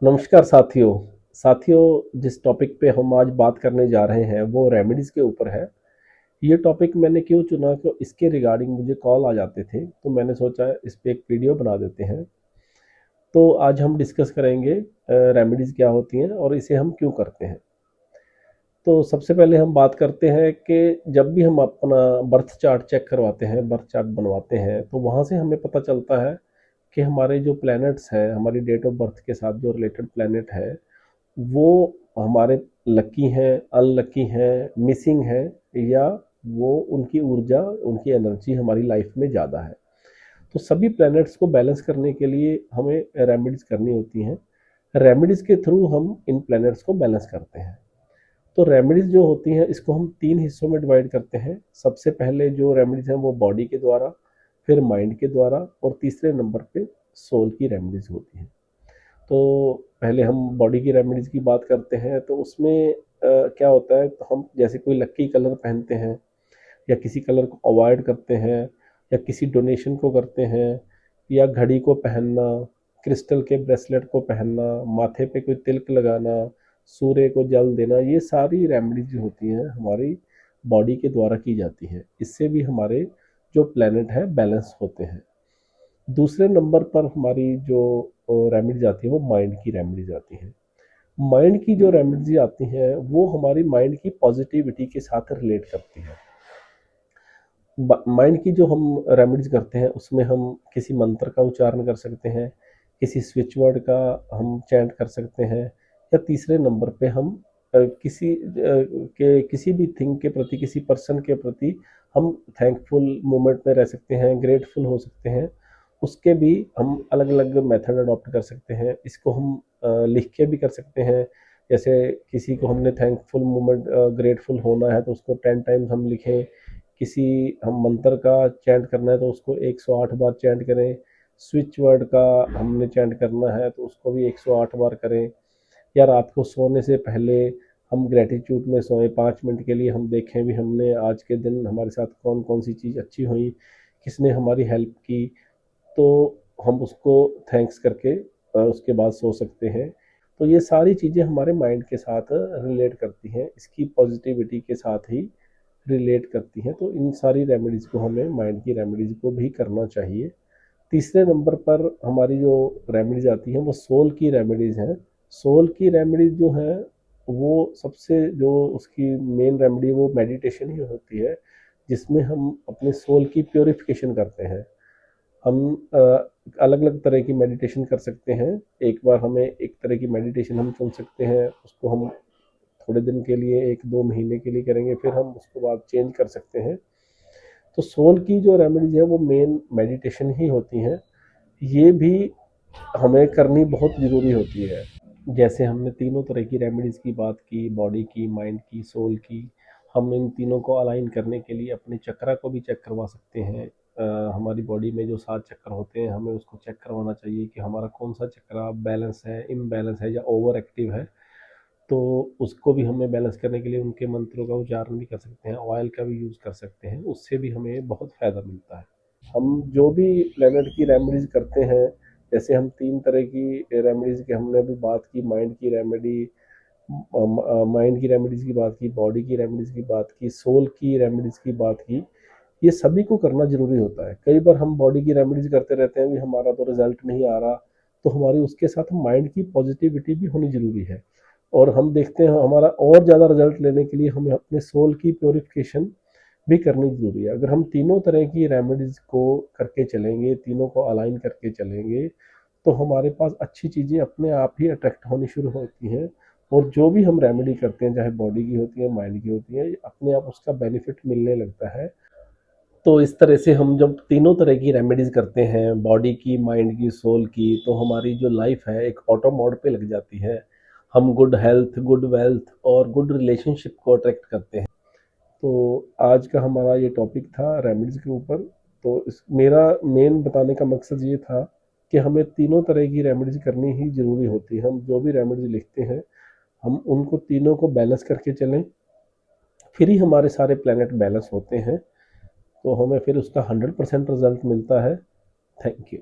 नमस्कार साथियों, जिस टॉपिक पे हम आज बात करने जा रहे हैं वो रेमेडीज़ के ऊपर है। ये टॉपिक मैंने क्यों चुना कि इसके रिगार्डिंग मुझे कॉल आ जाते थे, तो मैंने सोचा इस पे एक वीडियो बना देते हैं। तो आज हम डिस्कस करेंगे रेमेडीज़ क्या होती हैं और इसे हम क्यों करते हैं। तो सबसे पहले हम बात करते हैं कि जब भी हम अपना बर्थ चार्ट चेक करवाते हैं, बर्थ चार्ट बनवाते हैं, तो वहाँ से हमें पता चलता है कि हमारे जो प्लैनेट्स हैं, हमारी डेट ऑफ बर्थ के साथ जो रिलेटेड प्लैनेट है वो हमारे लकी हैं, अनलकी हैं, मिसिंग हैं, या वो उनकी ऊर्जा, उनकी एनर्जी हमारी लाइफ में ज़्यादा है। तो सभी प्लैनेट्स को बैलेंस करने के लिए हमें रेमेडीज़ करनी होती हैं। रेमेडीज़ के थ्रू हम इन प्लैनेट्स को बैलेंस करते हैं। तो रेमेडीज़ जो होती हैं इसको हम 3 हिस्सों में डिवाइड करते हैं। सबसे पहले जो रेमेडीज़ हैं वो बॉडी के द्वारा, फिर माइंड के द्वारा, और तीसरे नंबर पे सोल की रेमेडीज़ होती हैं। तो पहले हम बॉडी की रेमेडीज़ की बात करते हैं। तो उसमें क्या होता है, तो हम जैसे कोई लकी कलर पहनते हैं या किसी कलर को अवॉइड करते हैं या किसी डोनेशन को करते हैं, या घड़ी को पहनना, क्रिस्टल के ब्रेसलेट को पहनना, माथे पे कोई तिलक लगाना, सूर्य को जल देना, ये सारी रेमेडीज होती हैं हमारी बॉडी के द्वारा की जाती हैं। इससे भी हमारे जो प्लैनेट है बैलेंस होते हैं। दूसरे नंबर पर हमारी जो रेमेडीज आती है वो माइंड की रेमेडीज आती हैं। माइंड की जो रेमेडीज आती हैं वो हमारी माइंड की पॉजिटिविटी के साथ रिलेट करती हैं। माइंड की जो हम रेमेडीज करते हैं उसमें हम किसी मंत्र का उच्चारण कर सकते हैं, किसी स्विच वर्ड का हम चैंट कर सकते हैं, या तीसरे नंबर पे हम किसी भी थिंग के प्रति, किसी पर्सन के प्रति हम थैंकफुल मोमेंट में रह सकते हैं, ग्रेटफुल हो सकते हैं। उसके भी हम अलग अलग मेथड अडॉप्ट कर सकते हैं। इसको हम लिख के भी कर सकते हैं। जैसे किसी को हमने थैंकफुल मोमेंट, ग्रेटफुल होना है तो उसको 10 टाइम्स हम लिखें। किसी हम मंत्र का चैंट करना है तो उसको 108 बार चैंट करें। स्विच वर्ड का हमने चैंट करना है तो उसको भी 108 बार करें। या रात को सोने से पहले हम ग्रेटिट्यूड में सोएं, 5 मिनट के लिए हम देखें भी हमने आज के दिन हमारे साथ कौन कौन सी चीज़ अच्छी हुई, किसने हमारी हेल्प की, तो हम उसको थैंक्स करके उसके बाद सो सकते हैं। तो ये सारी चीज़ें हमारे माइंड के साथ रिलेट करती हैं, इसकी पॉजिटिविटी के साथ ही रिलेट करती हैं। तो इन सारी रेमेडीज़ को हमें, माइंड की रेमेडीज़ को भी करना चाहिए। तीसरे नंबर पर हमारी जो रेमेडीज़ आती हैं वो सोल की रेमेडीज़ हैं। सोल की रेमेडीज़ जो हैं वो सबसे जो उसकी मेन रेमेडी वो मेडिटेशन ही होती है, जिसमें हम अपने सोल की प्योरिफिकेशन करते हैं। हम अलग अलग तरह की मेडिटेशन कर सकते हैं। एक बार हमें एक तरह की मेडिटेशन हम चुन सकते हैं, उसको हम थोड़े दिन के लिए, 1-2 महीने के लिए करेंगे, फिर हम उसके बाद चेंज कर सकते हैं। तो सोल की जो रेमेडीज है वो मेन मेडिटेशन ही होती हैं। ये भी हमें करनी बहुत ज़रूरी होती है। जैसे हमने तीनों तरह की रेमेडीज़ की बात की, बॉडी की, माइंड की, सोल की। हम इन तीनों को अलाइन करने के लिए अपने चक्रा को भी चेक करवा सकते हैं। हमारी बॉडी में जो 7 चक्र होते हैं हमें उसको चेक करवाना चाहिए कि हमारा कौन सा चक्रा बैलेंस है, इम्बैलेंस है या ओवर एक्टिव है। तो उसको भी हमें बैलेंस करने के लिए उनके मंत्रों का उच्चारण भी कर सकते हैं, ऑयल का भी यूज़ कर सकते हैं, उससे भी हमें बहुत फ़ायदा मिलता है। हम जो भी प्लेनेट की रेमेडीज़ करते हैं, जैसे हम 3 तरह की रेमेडीज़ की हमने अभी बात की, माइंड की रेमेडी, माइंड की रेमेडीज़ की बात की, बॉडी की रेमेडीज़ की बात की, सोल की रेमेडीज़ की बात की। ये सभी को करना ज़रूरी होता है। कई बार हम बॉडी की रेमेडीज़ करते रहते हैं, भी हमारा तो रिज़ल्ट नहीं आ रहा, तो हमारी उसके साथ माइंड की पॉजिटिविटी भी होनी ज़रूरी है। और हम देखते हैं हमारा और ज़्यादा रिजल्ट लेने के लिए हमें अपने सोल की प्योरिफिकेशन भी करनी ज़रूरी है। अगर हम तीनों तरह की रेमेडीज़ को करके चलेंगे, तीनों को अलाइन करके चलेंगे, तो हमारे पास अच्छी चीज़ें अपने आप ही अट्रैक्ट होनी शुरू होती हैं। और जो भी हम रेमेडी करते हैं, चाहे बॉडी की होती है, माइंड की होती है, अपने आप उसका बेनिफिट मिलने लगता है। तो इस तरह से हम जब तीनों तरह की रेमेडीज़ करते हैं, बॉडी की, माइंड की, सोल की, तो हमारी जो लाइफ है एक ऑटो मोड पे लग जाती है। हम गुड हेल्थ, गुड वेल्थ और गुड रिलेशनशिप को अट्रैक्ट करते हैं। तो आज का हमारा ये टॉपिक था रेमेडीज़ के ऊपर। तो इस मेरा मेन बताने का मकसद ये था कि हमें तीनों तरह की रेमेडीज़ करनी ही ज़रूरी होती है। हम जो भी रेमेडीज़ लिखते हैं, हम उनको तीनों को बैलेंस करके चलें, फिर ही हमारे सारे प्लैनेट बैलेंस होते हैं। तो हमें फिर उसका 100% रिजल्ट मिलता है। Thank you.